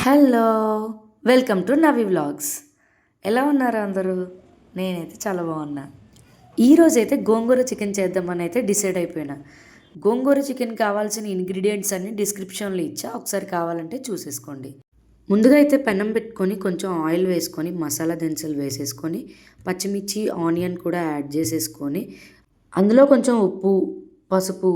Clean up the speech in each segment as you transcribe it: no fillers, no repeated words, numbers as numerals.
Hello! Welcome to Navi vlogs. ఎలా ఉన్నారు అందరూ? నేనైతే చాలా బాగున్నా. ఈరోజైతే గోంగూర చికెన్ చేద్దామని అయితే డిసైడ్ అయిపోయినా. గోంగూర చికెన్ కావాల్సిన ఇంగ్రీడియంట్స్ అన్నీ డిస్క్రిప్షన్లో ఇచ్చా, ఒకసారి కావాలంటే చూసేసుకోండి. ముందుగా అయితే పెనం పెట్టుకొని కొంచెం ఆయిల్ వేసుకొని మసాలా దినుసులు వేసేసుకొని పచ్చిమిర్చి ఆనియన్ కూడా యాడ్ చేసేసుకొని అందులో కొంచెం ఉప్పు, పసుపు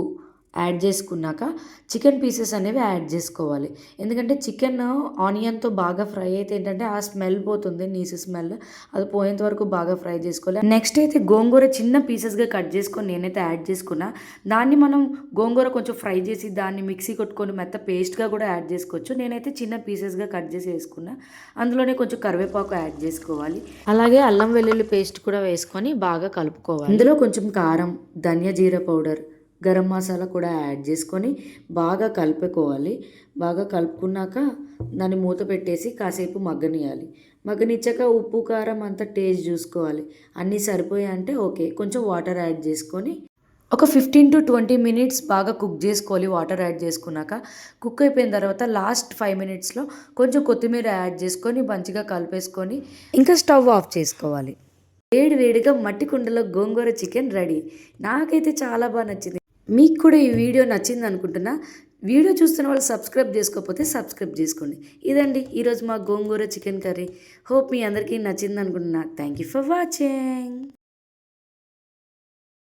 యాడ్ చేసుకున్నాక చికెన్ పీసెస్ అనేవి యాడ్ చేసుకోవాలి. ఎందుకంటే చికెన్ ఆనియన్‌తో బాగా ఫ్రై అయితే ఏంటంటే ఆ స్మెల్ పోతుంది, నీసు స్మెల్. అది పోయేంత వరకు బాగా ఫ్రై చేసుకోవాలి. నెక్స్ట్ అయితే గోంగూర చిన్న పీసెస్‌గా కట్ చేసుకొని నేనైతే యాడ్ చేసుకున్నా. దాన్ని మనం గోంగూర కొంచెం ఫ్రై చేసి దాన్ని మిక్సీ కొట్టుకొని మెత్త పేస్ట్‌గా కూడా యాడ్ చేసుకోవచ్చు. నేనైతే చిన్న పీసెస్‌గా కట్ చేసి వేసుకున్నా. అందులోనే కొంచెం కరివేపాకు యాడ్ చేసుకోవాలి. అలాగే అల్లం వెల్లుల్లి పేస్ట్ కూడా వేసుకొని బాగా కలుపుకోవాలి. ఇందులో కొంచెం కారం, ధనియా జీరా పౌడర్, గరం మసాలా కూడా యాడ్ చేసుకొని బాగా కలుపుకోవాలి. బాగా కలుపుకున్నాక దాన్ని మూత పెట్టేసి కాసేపు మగ్గనియాలి. మగ్గనిచ్చాక ఉప్పు, కారం అంతా టేస్ట్ చూసుకోవాలి. అన్నీ సరిపోయాయంటే ఓకే. కొంచెం వాటర్ యాడ్ చేసుకొని ఒక 15-20 మినిట్స్ బాగా కుక్ చేసుకోవాలి. వాటర్ యాడ్ చేసుకున్నాక కుక్ అయిపోయిన తర్వాత లాస్ట్ 5 మినిట్స్‌లో కొంచెం కొత్తిమీర యాడ్ చేసుకొని మంచిగా కలిపేసుకొని ఇంకా స్టవ్ ఆఫ్ చేసుకోవాలి. వేడి వేడిగా మట్టి కుండలో గోంగూర చికెన్ రెడీ. నాకైతే చాలా బాగా నచ్చింది. మీకు కూడా ఈ వీడియో నచ్చింది అనుకుంటున్నా. వీడియో చూస్తున్న వాళ్ళు సబ్స్క్రైబ్ చేసుకోకపోతే సబ్స్క్రైబ్ చేసుకోండి. ఇదండి ఈరోజు మా గోంగూర చికెన్ కర్రీ. హోప్ మీ అందరికీ నచ్చింది అనుకుంటున్నా. Thank you for watching.